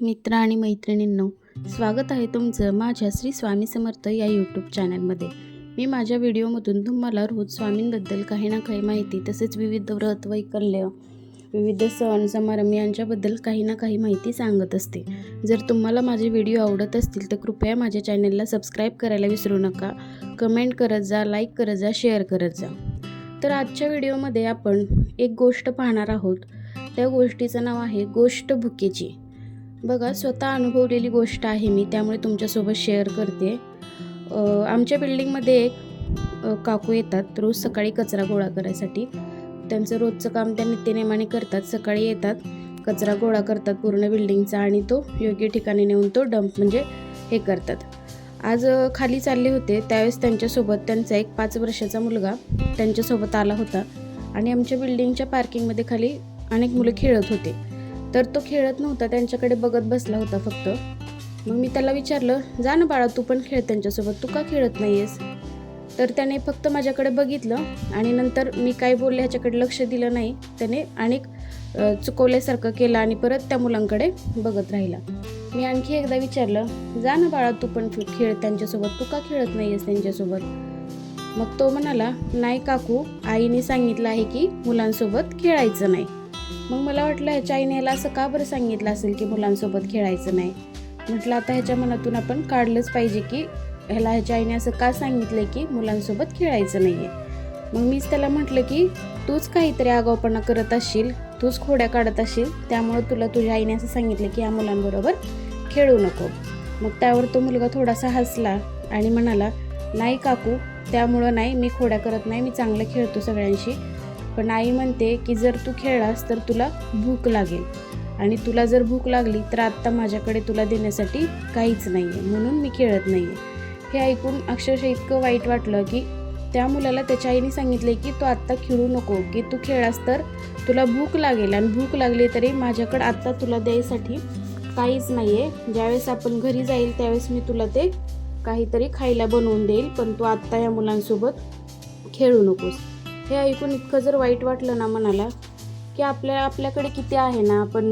मित्र आणि मैत्रिणींनो, स्वागत आहे तुमचं माझ्या श्री स्वामी समर्थ या यूट्यूब चॅनलमध्ये। मी माझ्या व्हिडिओमधून तुम्हाला रोज स्वामींबद्दल काही ना काही माहिती, तसेच विविध व्रत वैकल्य, विविध सण समारंभ यांच्याबद्दल काही ना काही माहिती सांगत असते। जर तुम्हाला माझे व्हिडिओ आवडत असतील तर कृपया माझ्या चॅनलला सबस्क्राईब करायला विसरू नका। कमेंट करत जा, लाईक करत जा, शेअर करत जा। तर आजच्या व्हिडिओमध्ये आपण एक गोष्ट पाहणार आहोत। त्या गोष्टीचं नाव आहे गोष्ट भुकेची। बघा, स्वतः अनुभवलेली गोष्ट आहे मी, त्यामुळे तुमच्यासोबत शेअर करते। आमच्या बिल्डिंगमध्ये एक काकू येतात रोज सकाळी कचरा गोळा करायसाठी। त्यांचं रोजचं काम त्या नित्यनेमाने करतात। सकाळी येतात, कचरा गोळा करतात पूर्ण बिल्डिंगचा आणि तो योग्य ठिकाणी नेऊन तो डंप म्हणजे हे करतात। आज खाली चालले होते, त्यावेळेस त्यांच्यासोबत त्यांचा एक 5 वर्षाचा मुलगा त्यांच्यासोबत आला होता आणि आमच्या बिल्डिंगच्या पार्किंगमध्ये खाली अनेक मुलं खेळत होते। तर तो खेळत नव्हता, त्यांच्याकडे बघत बसला होता फक्त। मग मी त्याला विचारलं, जा ना बाळा, तू पण खेळ त्यांच्यासोबत, तू का खेळत नाही आहेस? तर त्याने फक्त माझ्याकडे बघितलं आणि नंतर मी काय बोलले ह्याच्याकडे लक्ष दिलं नाही। त्याने अनेक चुकवल्यासारखं केलं आणि परत त्या मुलांकडे बघत राहिला। मी आणखी एकदा विचारलं, जा ना बाळा, तू पण खेळ त्यांच्यासोबत, तू का खेळत नाही आहेस त्यांच्यासोबत? मग तो म्हणाला, नाही काकू, आईने सांगितलं आहे की मुलांसोबत खेळायचं नाही। मग मला वाटलं ह्याच्या आईने ह्याला असं का बरं सांगितलं असेल की मुलांसोबत खेळायचं नाही। म्हटलं आता ह्याच्या मनातून आपण काढलंच पाहिजे की ह्याच्या आईने असं का सांगितलं की मुलांसोबत खेळायचं नाही आहे। मग मीच त्याला म्हटलं की तूच काहीतरी आगाऊपणा करत असशील, तूच खोड्या काढत असशील, त्यामुळे तुला तुझ्या आईने असं सांगितलं की या मुलांबरोबर खेळू नको। मग त्यावर तो मुलगा थोडासा हसला आणि म्हणाला, नाही काकू, त्यामुळं नाही, मी खोड्या करत नाही, मी चांगलं खेळतो सगळ्यांशी। पण आई म्हणते की जर तू खेळलास तर तुला भूक लागेल आणि तुला जर भूक लागली तर आत्ता माझ्याकडे तुला देण्यासाठी काहीच नाही आहे, म्हणून मी खेळत नाही आहे। हे ऐकून अक्षरशः इतकं वाईट वाटलं की त्या मुलाला त्याच्या आईने सांगितले की तू आत्ता खेळू नको, की तू खेळलास तर तुला भूक लागेल आणि भूक लागली तरी माझ्याकडे आत्ता तुला द्यायसाठी काहीच नाही आहे। ज्यावेळेस आपण घरी जाईल त्यावेळेस मी तुला ते काहीतरी खायला बनवून देईल, पण तू आत्ता या मुलांसोबत खेळू नकोस। हे ऐकून इतकं जर वाईट वाटलं ना मनाला की आपल्याकडे किती आहे ना, आपण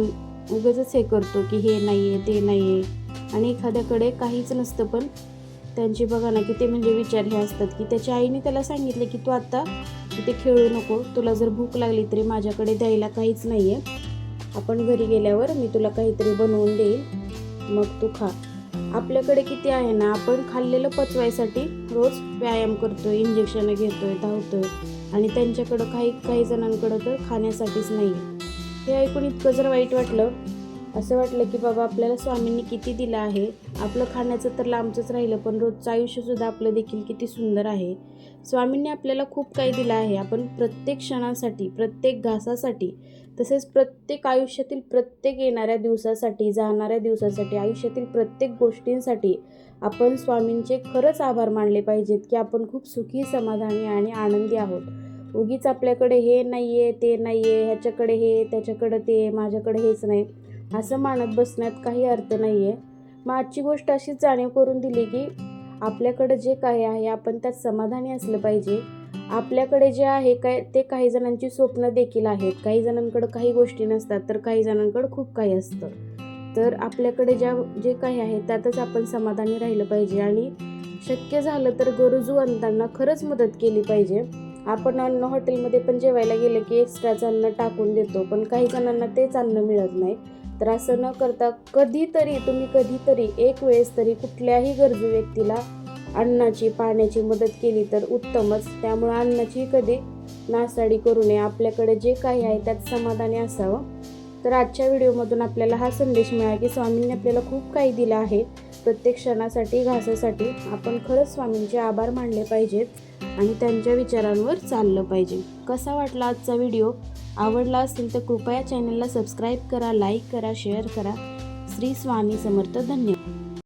उगाचच हे करतो की हे नाही आहे ते नाही आहे आणि एखाद्याकडे काहीच नसतं, पण त्यांची बघा ना किती म्हणजे विचार हे असतात की त्याच्या आईने त्याला सांगितले की तू आत्ता तिथे खेळू नको, तुला जर भूक लागली तरी माझ्याकडे द्यायला काहीच नाही आहे, आपण घरी गेल्यावर मी तुला काहीतरी बनवून देईल, मग तू खा। आपल्याकडे किती आहे ना, आपण खाल्लेलं पचवायसाठी रोज व्यायाम करतोय, इंजेक्शन घेतोय, धावतोय आणि त्यांच्याकडं काही जणांकडं तर खाण्यासाठीच नाही आहे। हे ऐकून इतकं जर वाईट वाटलं, असं वाटलं की बाबा आपल्याला स्वामींनी किती दिलं आहे। आपलं खाण्याचं तर लांबचंच राहिलं, पण रोजचं आयुष्यसुद्धा आपलं देखील किती सुंदर आहे। स्वामींनी आपल्याला खूप काही दिलं आहे। आपण प्रत्येक क्षणासाठी, प्रत्येक घासासाठी, तसेच प्रत्येक आयुष्यातील प्रत्येक येणाऱ्या दिवसासाठी, जाणाऱ्या दिवसासाठी, आयुष्यातील प्रत्येक गोष्टींसाठी आपण स्वामींचे खरंच आभार मानले पाहिजेत की आपण खूप सुखी, समाधानी आणि आनंदी आहोत। उगीच आपल्याकडे हे नाही आहे, ते नाही आहे, ह्याच्याकडे हे, त्याच्याकडे ते, माझ्याकडे हेच नाही, असं मानत बसण्यात काही अर्थ नाही आहे। मग आजची गोष्ट अशीच जाणीव करून दिली की आपल्याकडे जे काही आहे आपण त्यात समाधानी असलं पाहिजे। आपल्याकडे जे आहे काय ते काही जणांची स्वप्न देखील आहेत, काही जणांकडे काही गोष्टी नसतात, तर काही जणांकडे खूप काही असतं। तर आपल्याकडे जे काही आहे त्यातच आपण समाधानी राहिलं पाहिजे आणि शक्य झालं तर गरजूवंतांना खरंच मदत केली पाहिजे। आपण अन्न हॉटेलमध्ये पण जेवायला गेलं की एक्स्ट्राचं अन्न टाकून देतो, पण काही जणांना तेच अन्न मिळत नाही। तर असं न करता तुम्ही कधीतरी एक वेळेस तरी कुठल्याही गरजू व्यक्तीला अन्नाची, पाण्याची मदत केली तर उत्तमच। त्यामुळे अन्नाची कधी नासाडी करू नये, आपल्याकडे जे काही आहे त्यात समाधानी असावं। तर आजच्या व्हिडिओमधून आपल्याला हा संदेश मिळाला की स्वामींनी आपल्याला खूप काही दिलं आहे। प्रत्येक क्षणासाठी, घासासाठी आपण खरंच स्वामींचे आभार मानले पाहिजेत आणि त्यांच्या विचारांवर चाललं पाहिजे। कसा वाटला आजचा व्हिडिओ? आवडला असेल तर कृपया चॅनलला सबस्क्राईब करा, लाईक करा, शेअर करा। श्री स्वामी समर्थ। धन्यवाद।